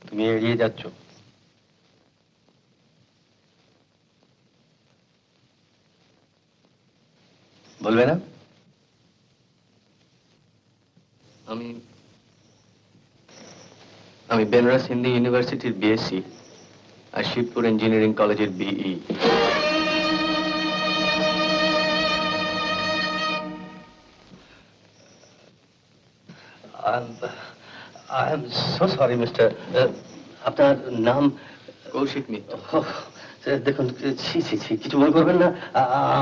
তুমি এড়িয়ে যাচ্ছ। বলবে না? আমি বেনারস হিন্দু ইউনিভার্সিটির বিএসসি আর শিবপুর ইঞ্জিনিয়ারিং কলেজের BE. I am so sorry mister. আপনার নাম? কৌশিক মিত্র। দেখুন, ছি ছি ছি, কিছু মনে করবেন না,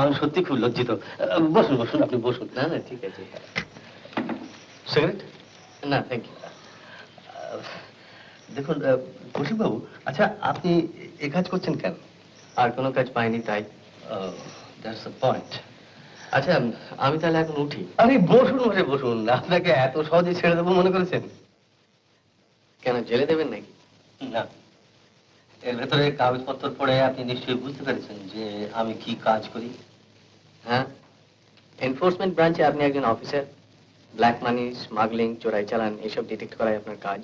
আমি সত্যি খুব লজ্জিত। বসুন বসুন, আপনি বসুন। না না, ঠিক আছে। সিগারেট? না, থ্যাংক ইউ। দেখুন কৌশিকবাবু, আচ্ছা আপনি এ কাজ করছেন কেন? আর কোনো কাজ পাইনি তাই। That's the point. আচ্ছা, আমি তাহলে এখন উঠি। আরে বসুন বসে বসুন, আপনাকে এত সহজে ছেড়ে দেবো মনে করেছেন? কেন, জেলে দেবেন নাকি? না, এর ভেতরে কাগজপত্র পড়ে আপনি নিশ্চয়ই বুঝতে পেরেছেন যে আমি কি কাজ করি। হ্যাঁ, এনফোর্সমেন্ট ব্রাঞ্চে আপনি একজন অফিসার। ব্ল্যাক মানি, স্মাগলিং, চোরাই চালান এসব ডিটেক্ট করাই আপনার কাজ।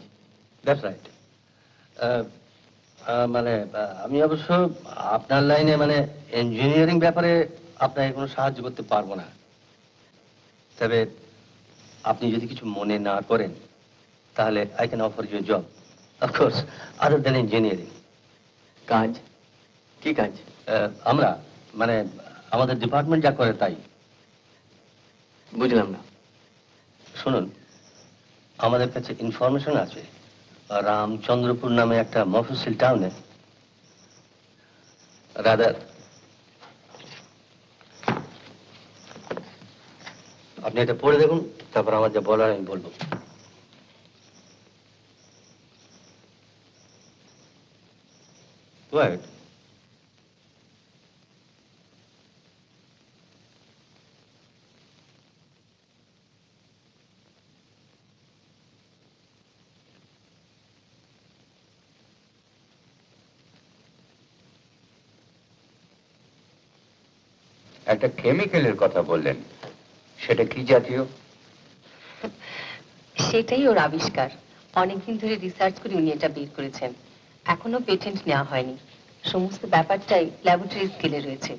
That's right. মানে আমি অবশ্য আপনার লাইনে মানে ইঞ্জিনিয়ারিং ব্যাপারে আপনাকে কোনো সাহায্য করতে পারবো না। তবে আপনি যদি কিছু মনে না করেন তাহলে I can offer you job, of course, other than engineering. কাজ? কি কাজ? আমরা মানে আমাদের ডিপার্টমেন্ট যা করে তাই। বুঝলাম না। শুনুন, আমাদের কাছে ইনফরমেশন আছে রামচন্দ্রপুর নামে একটা মফস্বল টাউনে রাদার, আপনি এটা পড়ে দেখুন, তারপর আমার যা বলার আমি বলবো। Right. একটা কেমিক্যালের কথা বললেন, সেটা কি জাতীয়? সেটাই ওর আবিষ্কার। অনেকদিন ধরে রিসার্চ করে উনি এটা বের করেছেন। এখনো পেটেন্ট নেওয়া হয়নি। সমস্ত ব্যাপারটাই ল্যাবরেটরি স্কেলে রয়েছে।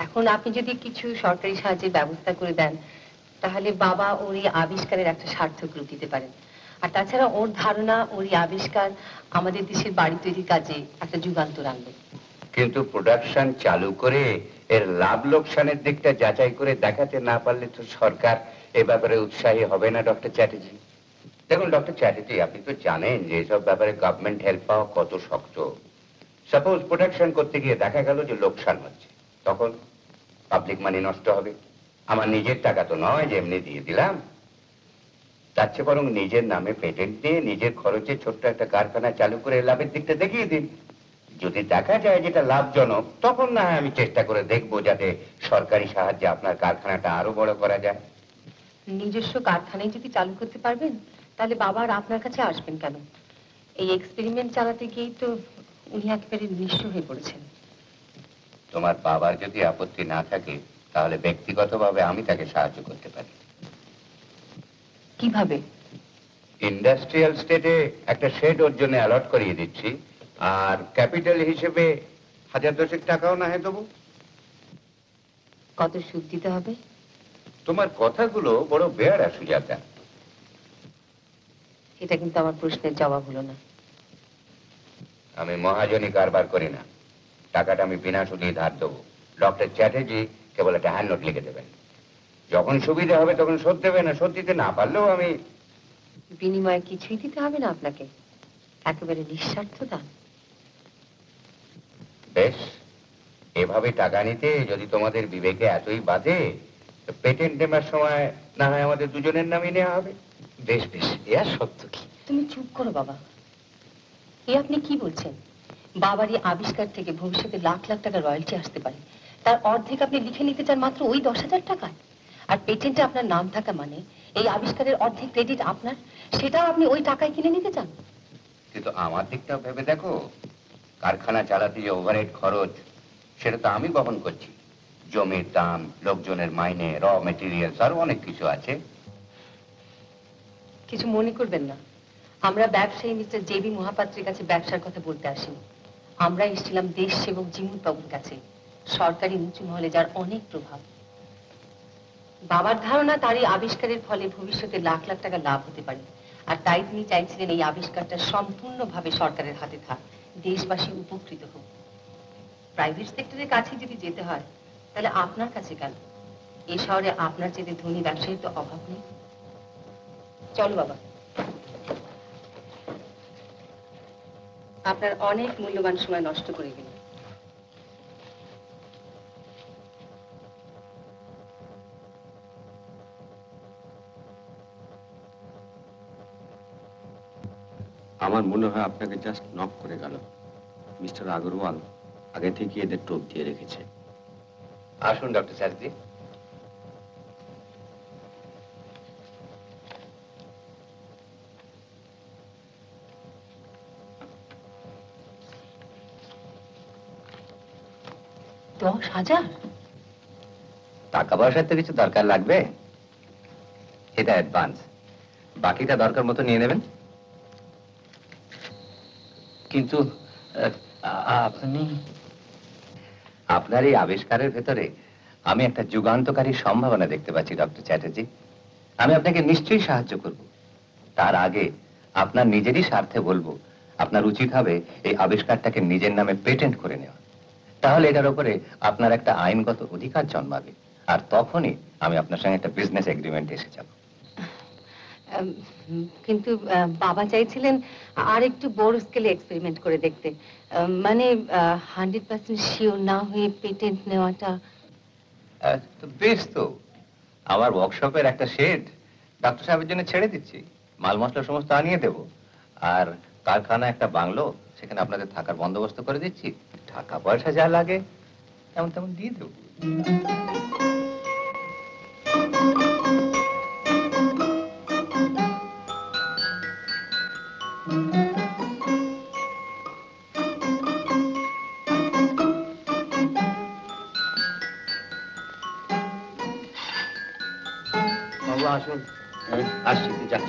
এখন আপনি যদি কিছু সরকারি সাহায্যের ব্যবস্থা করে দেন তাহলে বাবা ওর এই আবিষ্কারের একটা সার্থক রূপ দিতে পারেন। আর তাছাড়া ওর ধারণা ওর এই আবিষ্কার আমাদের দেশের বাড়ি তৈরির কাজে একটা যুগান্তর আনবে। কিন্তু প্রোডাকশন চালু করে এর লাভ লোকসানের দিকটা যাচাই করে দেখাতে না পারলে তো সরকার এ ব্যাপারে উৎসাহী হবে না ডক্টর চ্যাটার্জি। দেখুন ডক্টর চ্যাটার্জি, আপনি তো জানেন যে এসব ব্যাপারে গভর্নমেন্ট হেল্প পাওয়া কত শক্ত। সাপোজ প্রোডাকশন করতে গিয়ে দেখা গেল যে লোকসান হচ্ছে, তখন পাবলিক মানি নষ্ট হবে। আমার নিজের টাকা তো নয় যে এমনি দিয়ে দিলাম। তার চেয়ে বরং নিজের নামে পেটেন্ট নিয়ে নিজের খরচে ছোট্ট একটা কারখানা চালু করে লাভের দিকটা দেখিয়ে দিন। যদি দেখা যায় যেটা লাভজনক, তখন না হয় আমি চেষ্টা করে দেখবো যাতে সরকারি সাহায্যে আপনার কারখানাটা আরো বড় করা যায়। নিজস্ব কারখানায় যদি চালু করতে পারবেন তাহলে বাবা আর আপনার কাছে আসবেন কেন? এই এক্সপেরিমেন্ট চালাতে গিয়েই তো উনি একেবারে নিঃস্ব হয়ে পড়েছেন। তোমার বাবার যদি আপত্তি না থাকে তাহলে ব্যক্তিগতভাবে আমি তাকে সাহায্য করতে পারি। কিভাবে? ইন্ডাস্ট্রিয়াল স্টেটে একটা শেড ওর জন্য অ্যালট করিয়ে দিচ্ছি, আর ক্যাপিটাল হিসেবে 1000 টাকাও না হয় দেবো। কত সুদ দিতে হবে? তোমার কথাগুলো বড় বেয়ারা সুজাতা। এটা কিন্তু আমার প্রশ্নের জবাব হলো না। আমি মহাজনী কারবার করি না, টাকাটা আমি বিনা সুদে ধার দেবো। ডক্টর চ্যাটার্জি কেবল একটা হ্যান্ড নোট লিখে দেবেন, যখন সুবিধা হবে তখন শোধ দেবেন, আর শোধ দিতে না পারলেও আমি। বিনিময়ে কিছুই দিতে হবে না আপনাকে, একেবারে নিঃস্বার্থ দান। বেশ, এভাবে টাকা নিতে যদি তোমাদের বিবেকে এতই বাধে, পেটেন্ট নেবার সময় না হয় আমাদের দুজনের নামই নেওয়া হবে। বেশ বেশ, এ আর সত্য কি? তুমি চুপ করো বাবা। এ আপনি কি বলছেন? বাবারই আবিষ্কার থেকে ভবিষ্যতে লাখ লাখ টাকা রয়্যালটি আসতে পারে, তার অর্ধেক আপনি লিখে নিতে চান মাত্র ওই 10,000 টাকায়। আর পেটেন্টে আপনার নাম থাকা মানে এই আবিষ্কারের অর্ধেক ক্রেডিট আপনার, সেটাও আপনি ওই টাকায় কিনে নিতে চান। কিন্তু আমার দিকটাও ভেবে দেখো, কারখানা চালাতে যে ওভারহেড খরচ সেটা তো আমি বহন করছি। জমির দাম, লোকজনের মাইনে, র মেটেরিয়ালস, আরো অনেক কিছু আছে। কিছু মনে করবেন না, আমরা ব্যবসায়ী মিস্টার জেবি মহাপাত্রের কাছে ব্যবসার কথা বলতে আসিনি। আমরা এসেছিলাম দেশ সেবক জিমুর বাবুর কাছে, সরকারি উঁচু মহলে যার অনেক প্রভাব। বাবার ধারণা তার এই আবিষ্কারের ফলে ভবিষ্যতে লাখ লাখ টাকা লাভ হতে পারে, আর তাই তিনি চাইছিলেন এই আবিষ্কারটা সম্পূর্ণভাবে সরকারের হাতে থাক, দেশবাসী উপকৃত হোক। প্রাইভেট সেক্টরের কাছে যদি যেতে হয় তাহলে আপনার কাছে কেন? এই শহরে আপনার চেয়ে ধনী ব্যবসায়ীর তো অভাব নেই। চলো বাবা, আপনার অনেক মূল্যবান সময় নষ্ট করে গেল। আমার মনে হয় আপনাকে জাস্ট নক করে গেল। মিস্টার আগরওয়াল আগে থেকে এদের টোপ দিয়ে রেখেছে। আসুন ডক্টর চ্যাটার্জি। $10,000? টাকা পয়সার তো কিছু দরকার লাগবে, এটা অ্যাডভান্স, বাকিটা দরকার মতো নিয়ে নেবেন। কিন্তু আপনি আপনার এই আবিষ্কারের ভেতরে আমি একটা যুগান্তকারী সম্ভাবনা দেখতে পাচ্ছি ডক্টর চ্যাটার্জি। আমি আপনাকে নিশ্চয়ই সাহায্য করব। তার আগে আপনার নিজেরই স্বার্থে বলবো, আপনার উচিত হবে এই আবিষ্কারটাকে নিজের নামে পেটেন্ট করে নেওয়া। তাহলে এটার উপরে আপনার একটা আইনগত অধিকার জন্মাবে, আর তখনই আমি আপনার সঙ্গে একটা বিজনেস এগ্রিমেন্ট এসে যাব। কিন্তু বাবা চাইছিলেন আর একটু বড় স্কেলে এক্সপেরিমেন্ট করে দেখতে, মানে 100% শিওর না হয়ে পেটেন্ট নেওয়াটা। তো বেশ, তো আমার ওয়ার্কশপের একটা শেড ডাক্তার সাহেবের জন্য ছেড়ে দিচ্ছি, মাল মশলা সমস্ত আনিয়ে দেব, আর কারখানা একটা বাংলো, সেখানে আপনাদের থাকার বন্দোবস্ত করে দিচ্ছি। টাকা পয়সা যা লাগে তেমন তেমন দিয়ে দেবো। বাবু আসুন। আসছি, তুই যা।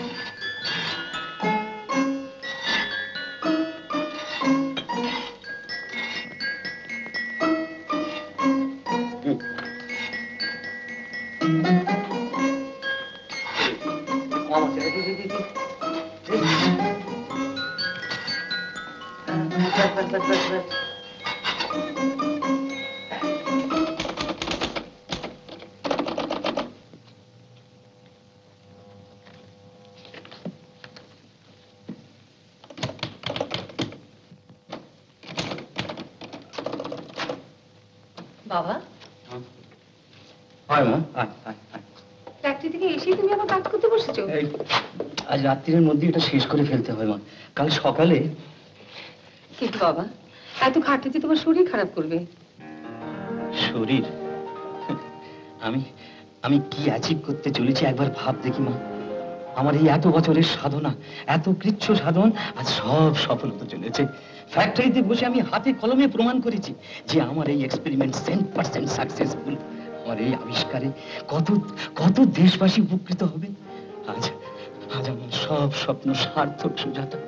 বাবা, হয় মা, আয় আয় আয়। ফ্যাক্টরি থেকে এসেই তুমি আবার কাজ করতে বসেছো? এই, আজ রাত্রির মধ্যে এটা শেষ করে ফেলতে হয় মা, কাল সকালে। কিন্তু বাবা, এত খাটলে তোমার শরীর খারাপ করবে। শরীর? আমি আমি কি অ্যাচিভ করতে চলেছি একবার ভাব দেখি মা। আমার এই এত বছরের সাধনা, এত কৃচ্ছ সাধন আজ সব সফল হতে চলেছে। ফ্যাক্টরিতে বসে আমি হাতে কলমে প্রমাণ করেছি যে আমার এই এক্সপেরিমেন্ট 100% সাকসেসফুল। আমার এই আবিষ্কারে কত কত দেশবাসী উপকৃত হবে। আজ আজ আমার সব স্বপ্ন সার্থক, সুজাতা।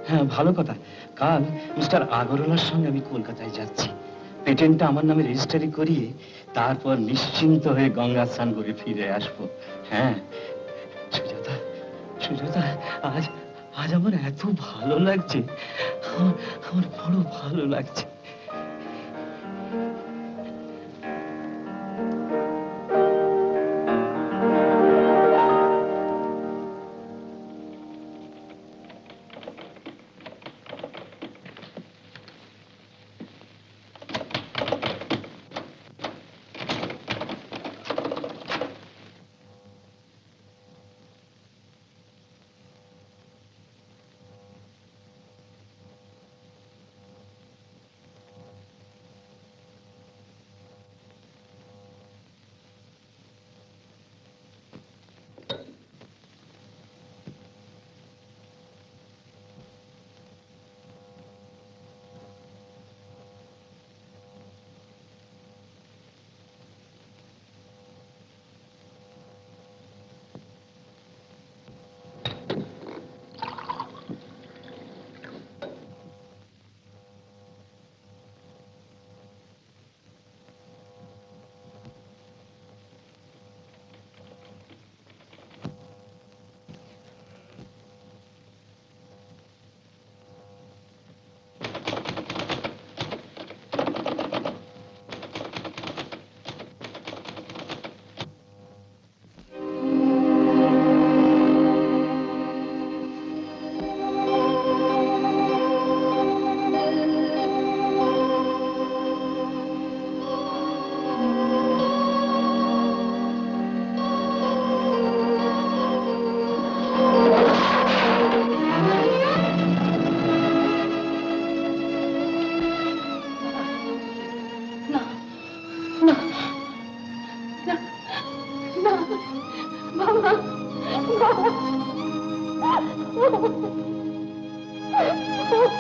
হ্যাঁ, ভালো কথা, কাল মিস্টার আগরওয়ালার সঙ্গে আমি কলকাতায় যাচ্ছি। পেটেন্টটা আমার নামে রেজিস্ট্রি করিয়ে তারপর নিশ্চিন্ত হয়ে গঙ্গা স্নান করে ফিরে আসবো। হ্যাঁ সুজাতা, সুজাতা, আজ আজ আমার এত ভালো লাগছে, আমার বড় ভালো লাগছে।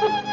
না